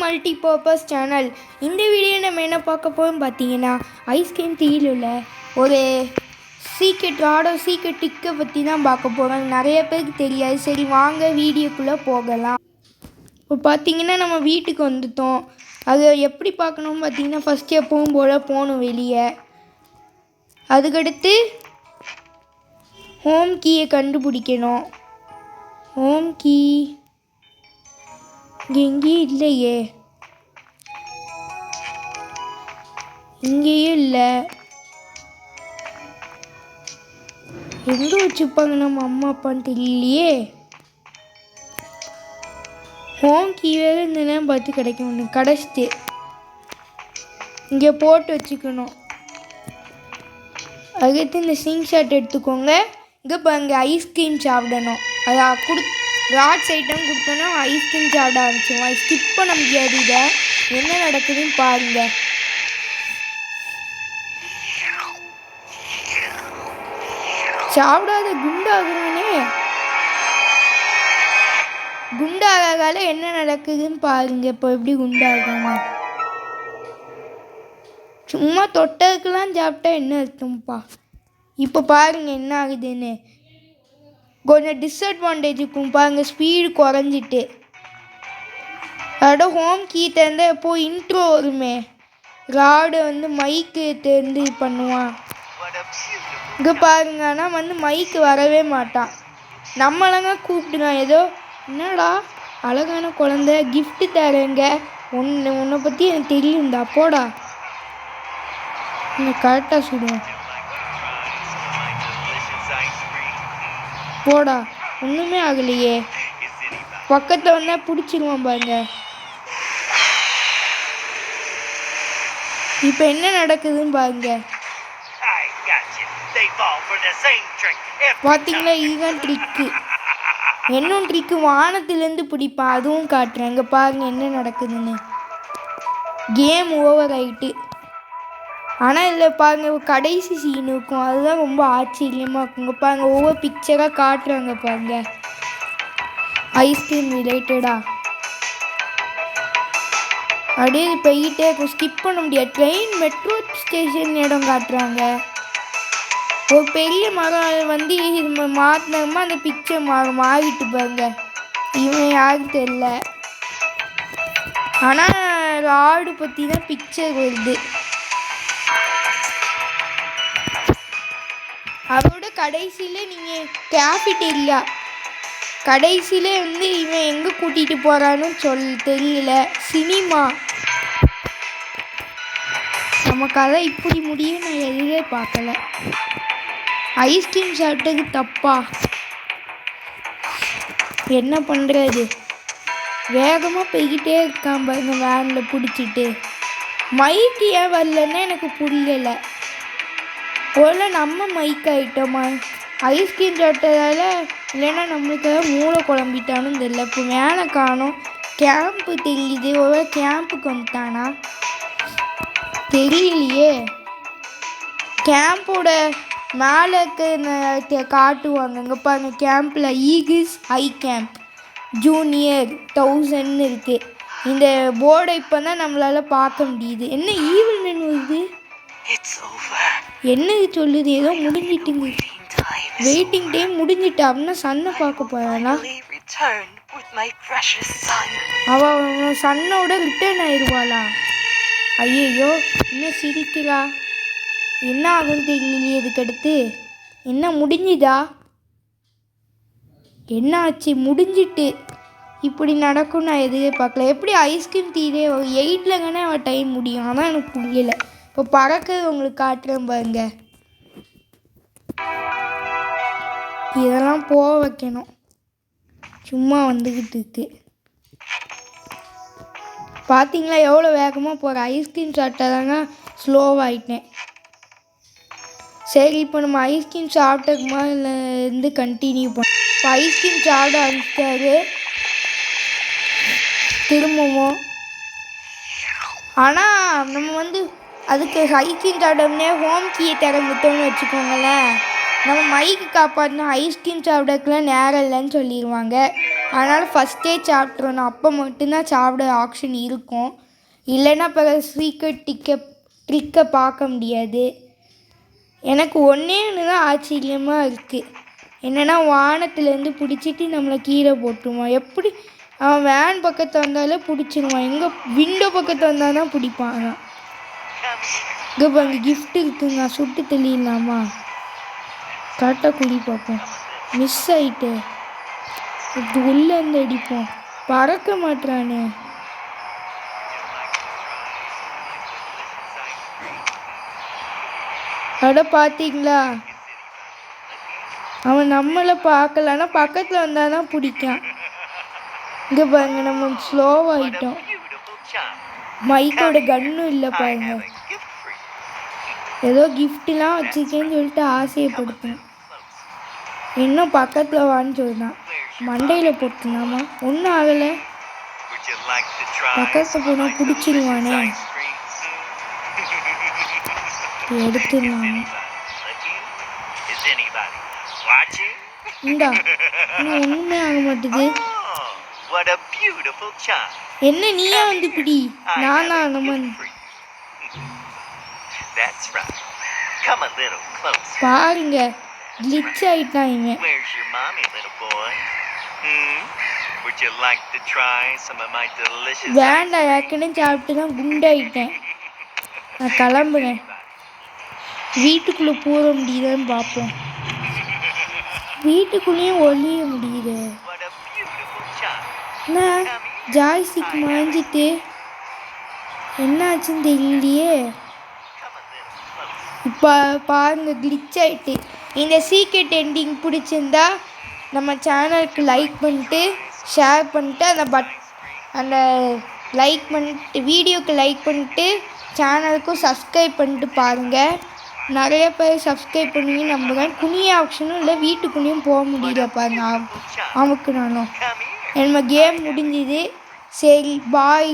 Multipurpose channel. இந்த video நம்ம என்ன பார்க்க போகிறோம் பார்த்தீங்கன்னா, ஐஸ்கிரீம் தீயில் உள்ள ஒரு சீக்ரெட் டிக்கை பற்றி தான் பார்க்க போகிறோம். நிறைய பேருக்கு தெரியாது. சரி வாங்க வீடியோக்குள்ளே போகலாம். இப்போ பார்த்தீங்கன்னா நம்ம வீட்டுக்கு வந்துட்டோம். அது எப்படி பார்க்கணும்னு பார்த்தீங்கன்னா, ஃபஸ்ட்டு எப்பவும் போல் போகணும் வெளியே. அதுக்கடுத்து ஹோம் கீயை கண்டுபிடிக்கணும். ஹோம் கீ எங்கேயும் இல்லையே, இங்கேயும் இல்லை. எங்கே வச்சுப்பாங்க நம்ம அம்மா அப்பான்னு தெரியலையே. ஹோம் கீ வேறு இந்த நேரம் பார்த்து கிடைக்கும். ஒன்று கிடச்சிட்டு இங்கே போட்டு வச்சுக்கணும். அதுக்கடுத்து இந்த சிங் ஷாட் எடுத்துக்கோங்க. இங்கே இப்போ அங்கே ஐஸ்கிரீம் சாப்பிடணும். அதை ராட்ஸ் ஐட்டம் கொடுத்தோன்னா ஐஸ்கிரீம் சாப்பிட ஆரம்பிச்சிடுவோம். ஸ்கிப் பண்ண முடியாது. இதை என்ன நடக்குதுன்னு பாருங்க. சாப்பிடாத குண்டாகிறவனே, குண்டாகால என்ன நடக்குதுன்னு பாருங்க. இப்போ எப்படி குண்டாகணும். சும்மா தொட்டதுக்கெல்லாம் சாப்பிட்டா என்ன அர்த்தம்ப்பா. இப்போ பாருங்க என்ன ஆகுதுன்னு. கொஞ்சம் டிஸ்அட்வான்டேஜ் இருக்கும் பாருங்க. ஸ்பீடு குறைஞ்சிட்டு. அதோட ஹோம் கீ திறந்தால் எப்போ இன்ட்ரோ வருமே, ராடு மைக்கு திறந்து பண்ணுவான். இங்கே பாருங்க. ஆனால் மைக்கு வரவே மாட்டான். நம்மளங்க கூப்பிட்டுங்க. ஏதோ என்னடா அழகான குழந்தை கிஃப்ட்டு தரேங்க, உன்னை பற்றி எனக்கு தெரியும்டா போடா. கரெக்டாக சுடுவோம் போடா. ஒன்றுமே ஆகலையே. பக்கத்தில் வந்தால் பிடிச்சிருவான் பாருங்க. இப்போ என்ன நடக்குதுன்னு பாருங்க. பார்த்தீங்களா, இதுதான் ட்ரிக்கு. இன்னும் ட்ரிக்கு வானத்திலேருந்து பிடிப்பான். அதுவும் காட்டுறேன். இங்கே பாருங்க என்ன நடக்குதுன்னு. கேம் ஓவர் ஆகிட்டு. ஆனால் இதில் பாருங்கள் கடைசி சீன் இருக்கும். அதுதான் ரொம்ப ஆச்சரியமாக இருக்குங்க. பாருங்கள் ஒவ்வொரு பிக்சராக காட்டுறாங்க பாருங்க, ஐஸ்கிரீம் ரிலேட்டடாக. அப்படியே இது போயிட்டே இருக்கும். ஸ்கிப் பண்ண முடியாது. ட்ரெயின் மெட்ரோ ஸ்டேஷன் இடம் காட்டுறாங்க. ஒரு பெரிய மரம் இது மாற்றினமா அந்த பிக்சர் மாறிட்டு பாருங்க. இவன் யாருக்கு தெரியல. ஆனால் ராடு பற்றி தான் பிக்சர் வருது. அதோட கடைசியில் நீங்கள் கேஃபிடேரியா கடைசியில் இவன் எங்கே கூட்டிகிட்டு போகிறான்னு தெரியல. சினிமா. நம்ம கதை இப்படி முடியும் நான் எதுவே பார்க்கல. ஐஸ்கிரீம் சாப்பிட்டது தப்பா? என்ன பண்ணுறது. வேகமாக போய்கிட்டே இருக்கான் பாருங்க வேனில் பிடிச்சிட்டு. மைக்கு ஏன் வரலன்னா எனக்கு புரியலை. ஒருவேளை நம்ம மைக் ஆகிட்டோமா ஐஸ்கிரீம் சாப்பிட்டதால, இல்லைன்னா நம்மளுக்கு மூளை குழம்பிட்டானும் தெரியல. இப்போ வேனை காணும். கேம்ப்பு தெரியுது. ஒருவேளை கேம்புக்கு வந்துட்டானா தெரியலையே. கேம்போட மேலே இருக்க காட்டுவாங்க. இங்கே பாருங்க, கேம்பில் ஈகிள்ஸ் ஹை கேம்ப் ஜூனியர் 1000 இருக்குது. இந்த போர்டை இப்போ தான் நம்மளால் பார்க்க முடியுது. என்ன ஈவில் மெனு வருது, என்ன சொல்லுது, ஏதோ முடிஞ்சிட்டுங்க. வெயிட்டிங் டைம் முடிஞ்சிட்டு அப்படின்னா சன்னை பார்க்க போறானா. அவன் சன்னோட ரிட்டர்ன் ஆயிடுவாளா? ஐயோ இன்னும் சிரிக்கிறா. என்ன ஆகுன்னு தெரியலையே. இதுக்கடுத்து என்ன முடிஞ்சுதா, என்ன ஆச்சு? முடிஞ்சிட்டு இப்படி நடக்கும் நான் எதுவே பார்க்கல. எப்படி ஐஸ்கிரீம் தீரே 8லங்கன்னே அவன் டைம் முடியும். அதான் எனக்கு புரியலை. இப்போ பறக்க உங்களுக்கு காட்டுறேன் பாருங்க. இதெல்லாம் போக வைக்கணும். சும்மா வந்துக்கிட்டு இருக்கு. பார்த்தீங்களா எவ்வளோ வேகமாக போகிற. ஐஸ்கிரீம் சாப்பிட்டாதாங்க ஸ்லோவாகிட்டேன். சரி இப்போ நம்ம ஐஸ்கிரீம் சாப்பிட்டதுமா இருந்து கண்டினியூ பண்ணோம். இப்போ ஐஸ்கிரீம் சாப்பிட ஆரம்பிச்சாரு திரும்பவும். ஆனால் நம்ம அதுக்கு ஐஸ்கிரீம் சாப்பிட்டோம்னே ஹோம் கீயை திறந்துட்டோம்னு வச்சுக்கோங்களேன், நம்ம மைக்கு காப்பாற்றணும். ஐஸ்கிரீம் சாப்பிடக்குலாம் நேரம் இல்லைன்னு சொல்லிடுவாங்க. அதனால் ஃபஸ்ட்டே சாப்பிட்றணும். அப்போ மட்டும்தான் சாப்பிட ஆப்ஷன் இருக்கும். இல்லைன்னா இப்போ சீக்ரெட் ட்ரிக்கை பார்க்க முடியாது. எனக்கு ஒன்று தான் ஆச்சரியமாக இருக்குது. என்னென்னா வானத்துலேருந்து பிடிச்சிட்டு நம்மளை கீழே போட்டுருவான். எப்படி அவன் வேன் பக்கத்தில் வந்தாலே பிடிச்சிருவான். எங்கே விண்டோ பக்கத்தில் வந்தால் தான் பிடிப்பான். இங்கே அங்கே கிஃப்ட் இருக்குங்க. சுட்டு தெளியலாமா? கரெக்டாக குடி பார்ப்போம். மிஸ் ஆகிட்டு இது உள்ளேருந்து அடிப்போம். பறக்க மாட்டானே. அட பார்த்தீங்களா, அவன் நம்மளை பார்க்கலன்னா பக்கத்தில் வந்தால் தான் பிடிக்கான். இங்கே பாருங்க, நம்ம ஸ்லோவாகிட்டோம். மைக்கோட கன்னும் இல்லை பாருங்க. ஏதோ கிஃப்ட்லாம் வச்சுருக்கேன்னு சொல்லிட்டு ஆசையப்படுத்தேன். இன்னும் பக்கத்தில் வான்னு சொல்லிதான் மண்டையில் போட்டுனாமா. ஒன்றும் ஆகலை. பக்கத்தில் போனால் பிடிச்சிருவானே. எடுத்துடலாம். இந்தா இன்னும் ஒன்றுமே ஆக மாட்டேது. என்ன நீயா வந்து பிடி. நானா நம்ம பாருங்க கிளிச் ஆயிட்டான் இவன். வேண்டாம், ஏற்கனவே சாப்பிட்டு தான் குண்டாயிட்டேன். நான் கிளம்புறேன். வீட்டுக்குள்ளே போக முடியுதான்னு பார்ப்போம். வீட்டுக்குள்ளேயும் ஒழிய முடியுது. நான் ஜாய்ஸ்டிக் மாஞ்சிட்டு என்னாச்சுன்னு தெரியலையே. இப்போ பாருங்க கிளிச் ஆகிட்டு. இந்த சீக்ரெட் எண்டிங் பிடிச்சிருந்தா நம்ம சேனலுக்கு லைக் பண்ணிட்டு ஷேர் பண்ணிட்டு அந்த லைக் பண்ணிட்டு வீடியோக்கு லைக் பண்ணிட்டு சேனலுக்கும் சப்ஸ்கிரைப் பண்ணிட்டு பாருங்கள். நிறைய பேர் சப்ஸ்கிரைப் பண்ணுவீங்க நம்புகிறேன். குனிய ஆப்ஷனும் இல்லை, வீட்டுக்குள்ளேயும் போக முடியல பாருங்க. நமக்கு நானும் நம்ம கேம் முடிஞ்சுது. சரி பாய்.